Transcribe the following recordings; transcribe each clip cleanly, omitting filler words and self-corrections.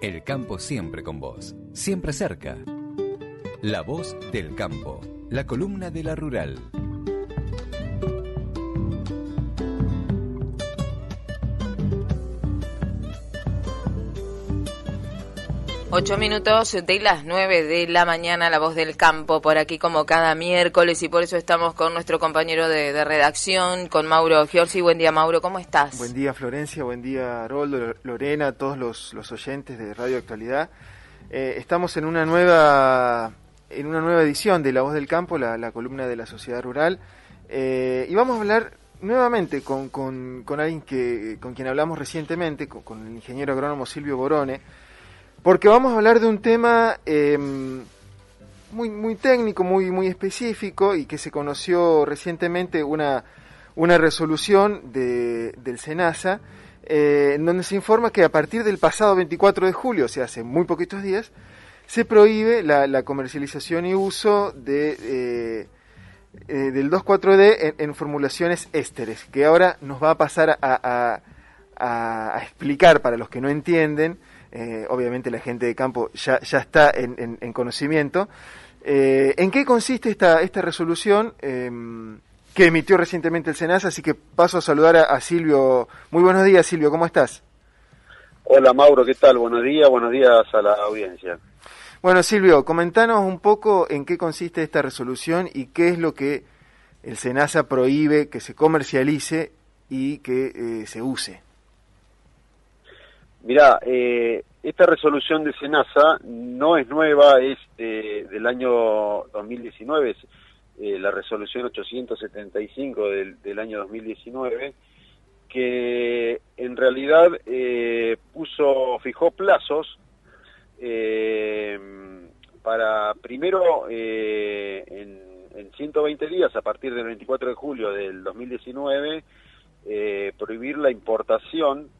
El campo siempre con vos, siempre cerca. La voz del campo, la columna de la rural. Ocho minutos de las 9 de la mañana, La Voz del Campo, por aquí como cada miércoles, y por eso estamos con nuestro compañero de redacción, con Mauro Giorgi. Buen día, Mauro, ¿cómo estás? Buen día, Florencia, buen día, Haroldo, Lorena, todos los oyentes de Radio Actualidad. Estamos en una nueva edición de La Voz del Campo, la columna de la sociedad rural, y vamos a hablar nuevamente con alguien con quien hablamos recientemente, con el ingeniero agrónomo Silvio Borone, porque vamos a hablar de un tema muy técnico, muy específico, y que se conoció recientemente una resolución del SENASA, en donde se informa que a partir del pasado 24 de julio, o sea, hace muy poquitos días, se prohíbe la comercialización y uso del 2,4-D en formulaciones ésteres, que ahora nos va a pasar a explicar para los que no entienden. Obviamente la gente de campo ya está en conocimiento. ¿En qué consiste esta resolución que emitió recientemente el SENASA? Así que paso a saludar a Silvio. Muy buenos días, Silvio, ¿cómo estás? Hola, Mauro, ¿qué tal? Buenos días a la audiencia. Bueno, Silvio, comentanos un poco en qué consiste esta resolución y qué es lo que el SENASA prohíbe que se comercialice y que se use. Mirá, esta resolución de SENASA no es nueva, es del año 2019, es la resolución 875 del año 2019, que en realidad fijó plazos para primero en 120 días, a partir del 24 de julio del 2019, prohibir la importación.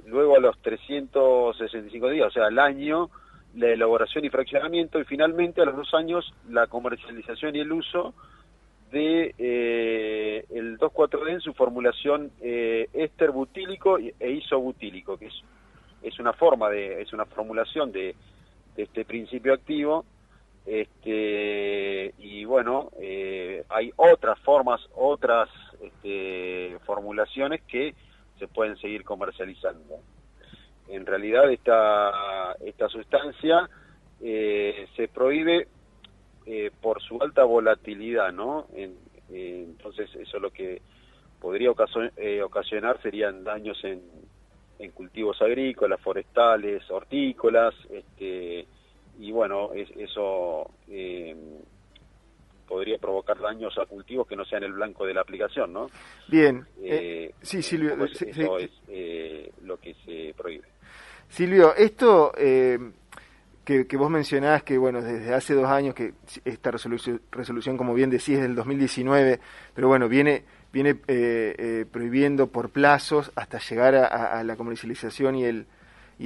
Luego a los 365 días, o sea, al año, la elaboración y fraccionamiento, y finalmente a los 2 años la comercialización y el uso de el 2,4-D en su formulación éster butílico e isobutílico, que es una formulación de este principio activo. Y bueno, hay otras formulaciones que se pueden seguir comercializando. En realidad esta sustancia se prohíbe por su alta volatilidad, ¿no? Entonces eso lo que podría ocasionar serían daños en cultivos agrícolas, forestales, hortícolas, y bueno, eso podría provocar daños a cultivos que no sean el blanco de la aplicación, ¿no? Bien. Sí, Silvio. Eso es lo que se prohíbe. Silvio, esto que vos mencionás, que bueno, desde hace 2 años, que esta resolución, como bien decís, es del 2019, pero bueno, viene prohibiendo por plazos hasta llegar a la comercialización y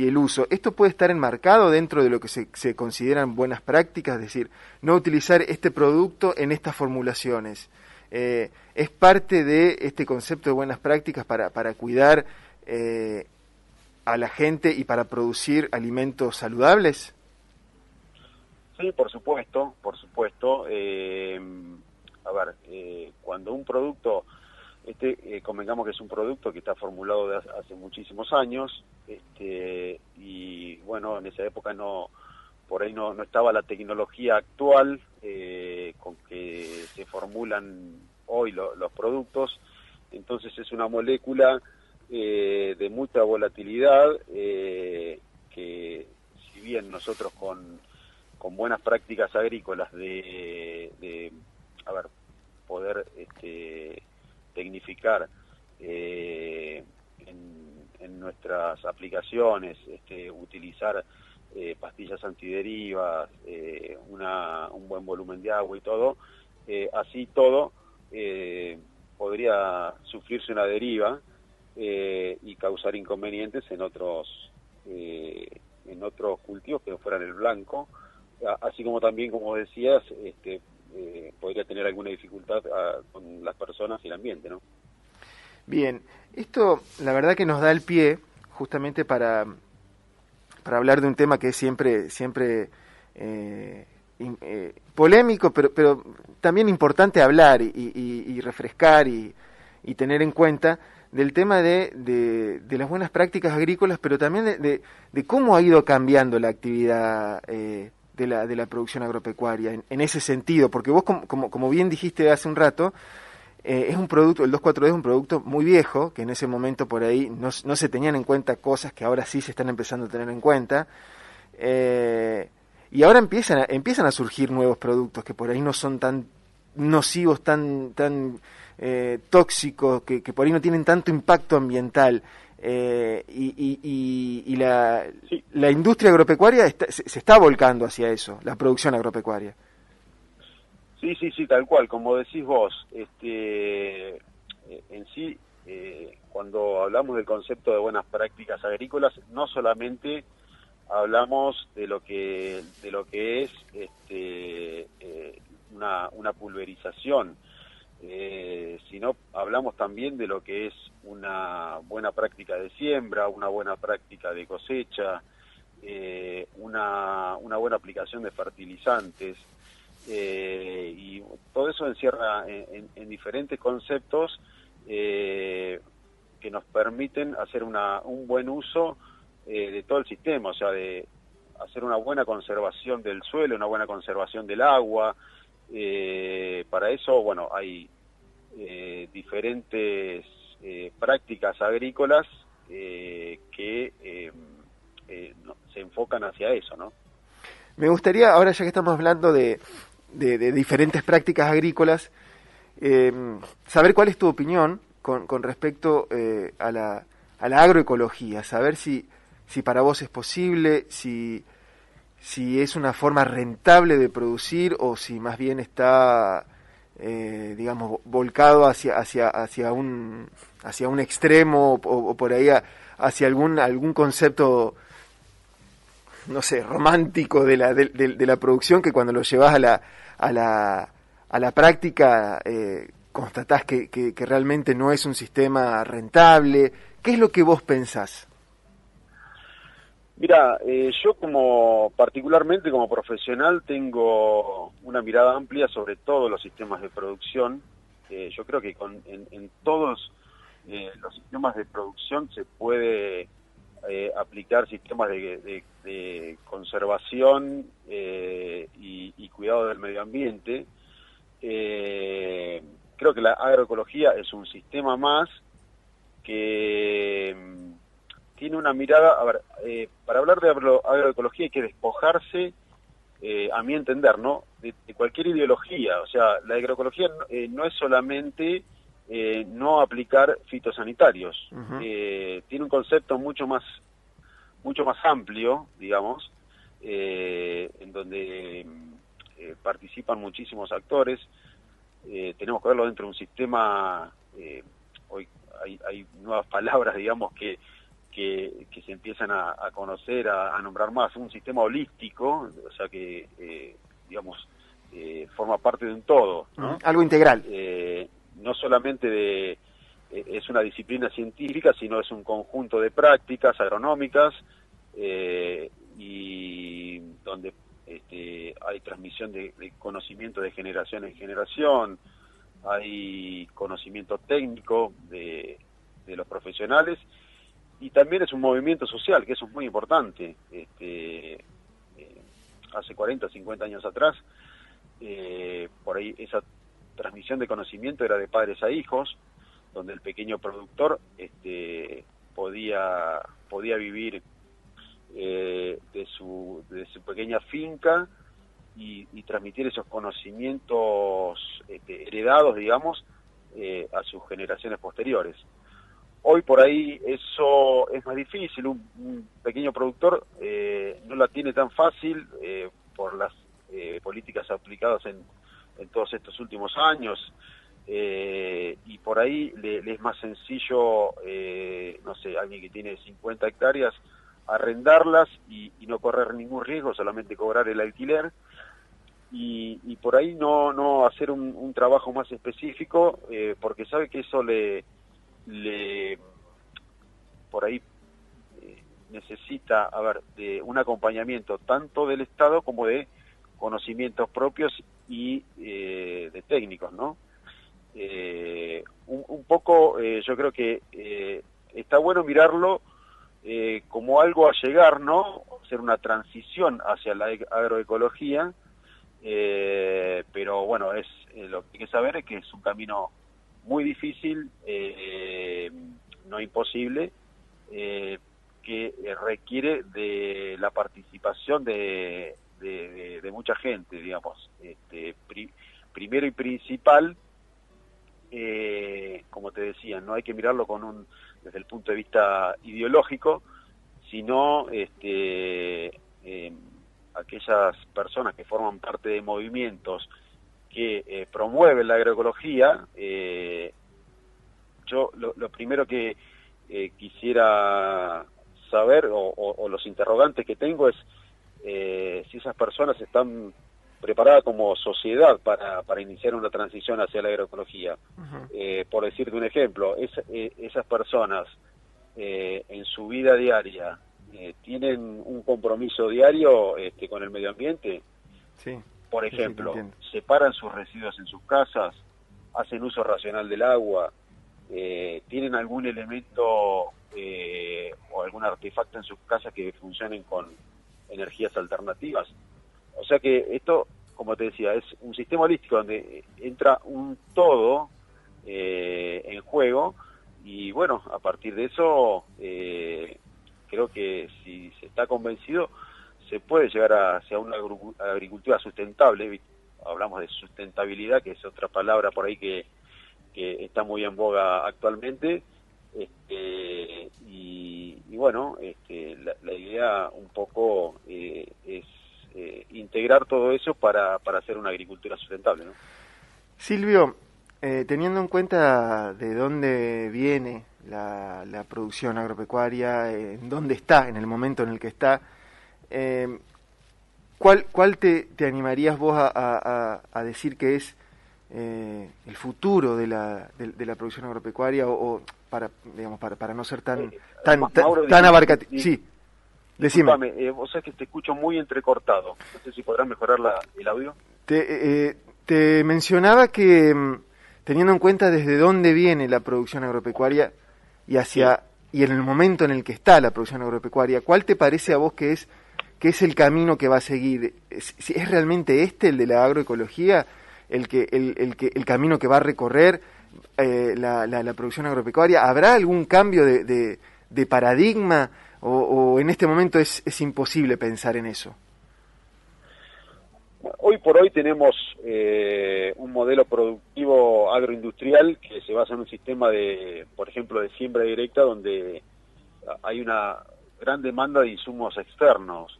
el uso. ¿Esto puede estar enmarcado dentro de lo que se consideran buenas prácticas? Es decir, no utilizar este producto en estas formulaciones. ¿Es parte de este concepto de buenas prácticas para cuidar a la gente y para producir alimentos saludables? Sí, por supuesto. Cuando un producto, convengamos que es un producto que está formulado desde hace muchísimos años, y bueno, en esa época por ahí no estaba la tecnología actual con que se formulan hoy los productos. Entonces es una molécula de mucha volatilidad, que si bien nosotros con buenas prácticas agrícolas de poder tecnificar en nuestras aplicaciones, utilizar pastillas antiderivas, un buen volumen de agua y todo, así todo podría sufrirse una deriva y causar inconvenientes en otros cultivos que no fueran el blanco, así como también, como decías, podría tener alguna dificultad con las personas y el ambiente, ¿no? Bien, esto la verdad que nos da el pie justamente para hablar de un tema que es siempre polémico, pero también importante hablar y refrescar y tener en cuenta del tema de las buenas prácticas agrícolas, pero también de cómo ha ido cambiando la actividad de la producción agropecuaria en ese sentido, porque vos, como bien dijiste hace un rato, es un producto, el 2,4-D es un producto muy viejo, que en ese momento por ahí no se tenían en cuenta cosas que ahora sí se están empezando a tener en cuenta, y ahora empiezan a surgir nuevos productos que por ahí no son tan nocivos, tan tóxicos, que por ahí no tienen tanto impacto ambiental, y la industria agropecuaria se está volcando hacia eso, la producción agropecuaria. Sí, tal cual, como decís vos, en sí, cuando hablamos del concepto de buenas prácticas agrícolas, no solamente hablamos de lo que es una pulverización, sino hablamos también de lo que es una buena práctica de siembra, una buena práctica de cosecha, una buena aplicación de fertilizantes, y todo eso encierra en diferentes conceptos que nos permiten hacer un buen uso de todo el sistema, o sea, de hacer una buena conservación del suelo, una buena conservación del agua. Para eso, bueno, hay diferentes prácticas agrícolas que se enfocan hacia eso, ¿no? Me gustaría, ahora ya que estamos hablando de diferentes prácticas agrícolas, saber cuál es tu opinión con respecto a la agroecología, saber si para vos es posible, si es una forma rentable de producir o si más bien está, digamos, volcado hacia un extremo o por ahí hacia algún concepto, no sé, romántico de la producción, que cuando lo llevas a la práctica constatás que realmente no es un sistema rentable. ¿Qué es lo que vos pensás? Mira, yo particularmente como profesional tengo una mirada amplia sobre todos los sistemas de producción. Yo creo que en todos los sistemas de producción se puede aplicar sistemas de conservación y cuidado del medio ambiente. Creo que la agroecología es un sistema más que tiene una mirada, para hablar de agroecología hay que despojarse, a mi entender, ¿no?, de cualquier ideología. O sea, la agroecología no es solamente no aplicar fitosanitarios. Uh-huh. Tiene un concepto mucho más amplio, digamos, en donde participan muchísimos actores. Tenemos que verlo dentro de un sistema. Hoy hay nuevas palabras, digamos, que se empiezan a conocer, a nombrar más, un sistema holístico, o sea que, digamos, forma parte de un todo, ¿no? Algo integral. No solamente es una disciplina científica, sino es un conjunto de prácticas agronómicas, y donde hay transmisión de conocimiento de generación en generación, hay conocimiento técnico de los profesionales, y también es un movimiento social, que eso es muy importante. Hace 40, 50 años atrás, por ahí esa transmisión de conocimiento era de padres a hijos, donde el pequeño productor podía vivir de su pequeña finca y transmitir esos conocimientos heredados, digamos, a sus generaciones posteriores. Hoy por ahí eso es más difícil. Un pequeño productor no la tiene tan fácil por las políticas aplicadas en todos estos últimos años, y por ahí le es más sencillo, no sé, alguien que tiene 50 hectáreas, arrendarlas y no correr ningún riesgo, solamente cobrar el alquiler, y por ahí no hacer un trabajo más específico, porque sabe que eso le por ahí necesita, de un acompañamiento tanto del Estado como de conocimientos propios y de técnicos, ¿no? Un poco, yo creo que está bueno mirarlo como algo a llegar, ¿no? Hacer una transición hacia la agroecología, pero bueno, lo que hay que saber es que es un camino muy difícil, no imposible, que requiere de la participación de mucha gente, digamos. Primero y principal, como te decía, no hay que mirarlo desde el punto de vista ideológico, sino aquellas personas que forman parte de movimientos que promueven la agroecología. Yo lo primero que quisiera saber, o los interrogantes que tengo, es si esas personas están preparadas como sociedad para iniciar una transición hacia la agroecología. Por decirte un ejemplo, esas personas en su vida diaria tienen un compromiso diario con el medio ambiente. Sí. Por ejemplo, separan sus residuos en sus casas, hacen uso racional del agua, tienen algún elemento o algún artefacto en sus casas que funcionen con energías alternativas. O sea que esto, como te decía, es un sistema holístico donde entra un todo en juego, y bueno, a partir de eso creo que si se está convencido se puede llegar hacia una agricultura sustentable. Hablamos de sustentabilidad, que es otra palabra por ahí que está muy en boga actualmente, y bueno, la idea un poco es integrar todo eso para hacer una agricultura sustentable, ¿no? Silvio, teniendo en cuenta de dónde viene la producción agropecuaria, en dónde está, en el momento en el que está, ¿cuál te animarías vos a decir que es el futuro de la producción agropecuaria, o para no ser tan abarcativo? Sí, decime. Disculpame, vos sabés que te escucho muy entrecortado. No sé si podrás mejorar el audio. Te mencionaba que, teniendo en cuenta desde dónde viene la producción agropecuaria y y en el momento en el que está la producción agropecuaria, ¿cuál te parece a vos que es el camino que va a seguir? ¿Es realmente el de la agroecología el camino que va a recorrer la producción agropecuaria? ¿Habrá algún cambio de paradigma, o en este momento es imposible pensar en eso? Hoy por hoy tenemos un modelo productivo agroindustrial que se basa en un sistema por ejemplo, de siembra directa, donde hay una gran demanda de insumos externos,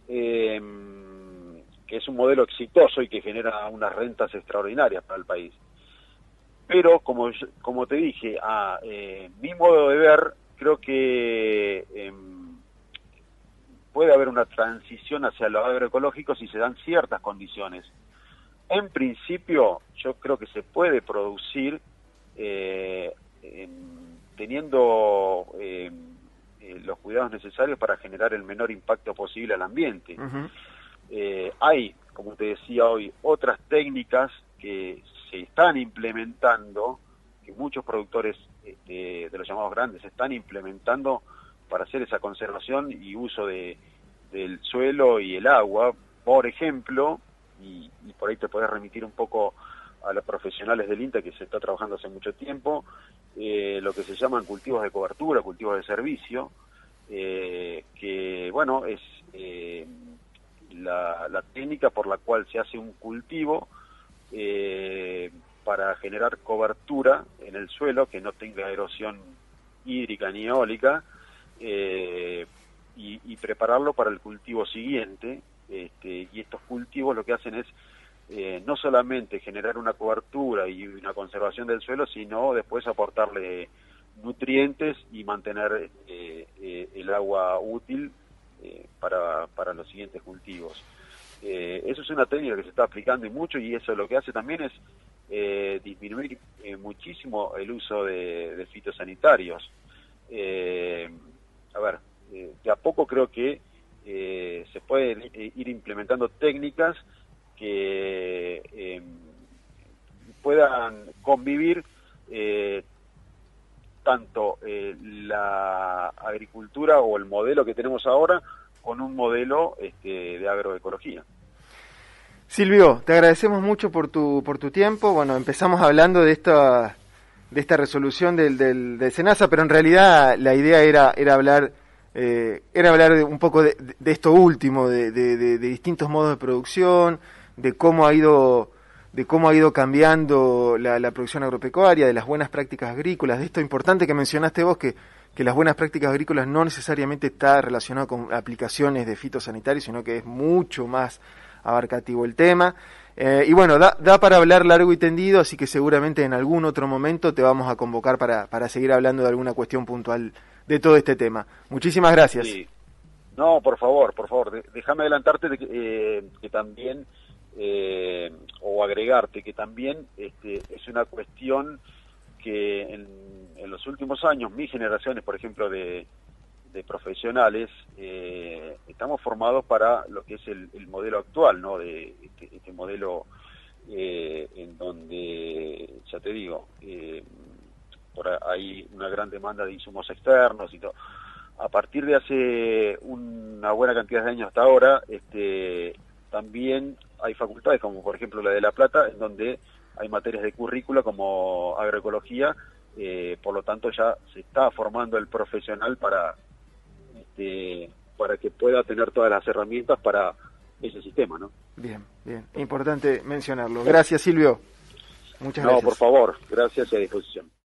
que es un modelo exitoso y que genera unas rentas extraordinarias para el país. Pero, como te dije, mi modo de ver, creo que puede haber una transición hacia lo agroecológico si se dan ciertas condiciones. En principio, yo creo que se puede producir teniendo los cuidados necesarios para generar el menor impacto posible al ambiente. Hay, como te decía hoy, otras técnicas que se están implementando, que muchos productores de los llamados grandes están implementando para hacer esa conservación y uso del suelo y el agua. Por ejemplo, y por ahí te podés remitir un poco a los profesionales del INTA, que se está trabajando hace mucho tiempo, lo que se llaman cultivos de cobertura, cultivos de servicio, que bueno, es la técnica por la cual se hace un cultivo para generar cobertura en el suelo, que no tenga erosión hídrica ni eólica, y prepararlo para el cultivo siguiente. Y estos cultivos lo que hacen es no solamente generar una cobertura y una conservación del suelo, sino después aportarle nutrientes y mantener el agua útil para los siguientes cultivos. Eso es una técnica que se está aplicando y mucho, y eso lo que hace también es disminuir muchísimo el uso de fitosanitarios. de a poco creo que se pueden ir implementando técnicas que puedan convivir tanto la agricultura o el modelo que tenemos ahora con un modelo de agroecología. Silvio, te agradecemos mucho por tu tiempo. Bueno, empezamos hablando de esta resolución del SENASA, pero en realidad la idea era hablar un poco de esto último, de distintos modos de producción, de cómo ha ido cambiando la producción agropecuaria, de las buenas prácticas agrícolas, de esto importante que mencionaste vos, que las buenas prácticas agrícolas no necesariamente está relacionado con aplicaciones de fitosanitarios, sino que es mucho más abarcativo el tema. Y bueno, da para hablar largo y tendido, así que seguramente en algún otro momento te vamos a convocar para seguir hablando de alguna cuestión puntual de todo este tema. Muchísimas gracias. Sí. No, por favor, déjame adelantarte de que también, o agregarte que también es una cuestión que en los últimos años, mis generaciones, por ejemplo, de profesionales, estamos formados para lo que es el modelo actual, ¿no? De este modelo en donde, ya te digo, hay una gran demanda de insumos externos y todo. A partir de hace una buena cantidad de años hasta ahora, también hay facultades, como por ejemplo la de La Plata, en donde hay materias de currícula como agroecología, por lo tanto ya se está formando el profesional para que pueda tener todas las herramientas para ese sistema, ¿no? Bien, importante mencionarlo. Gracias, Silvio. Muchas gracias. No, por favor, gracias y a disposición.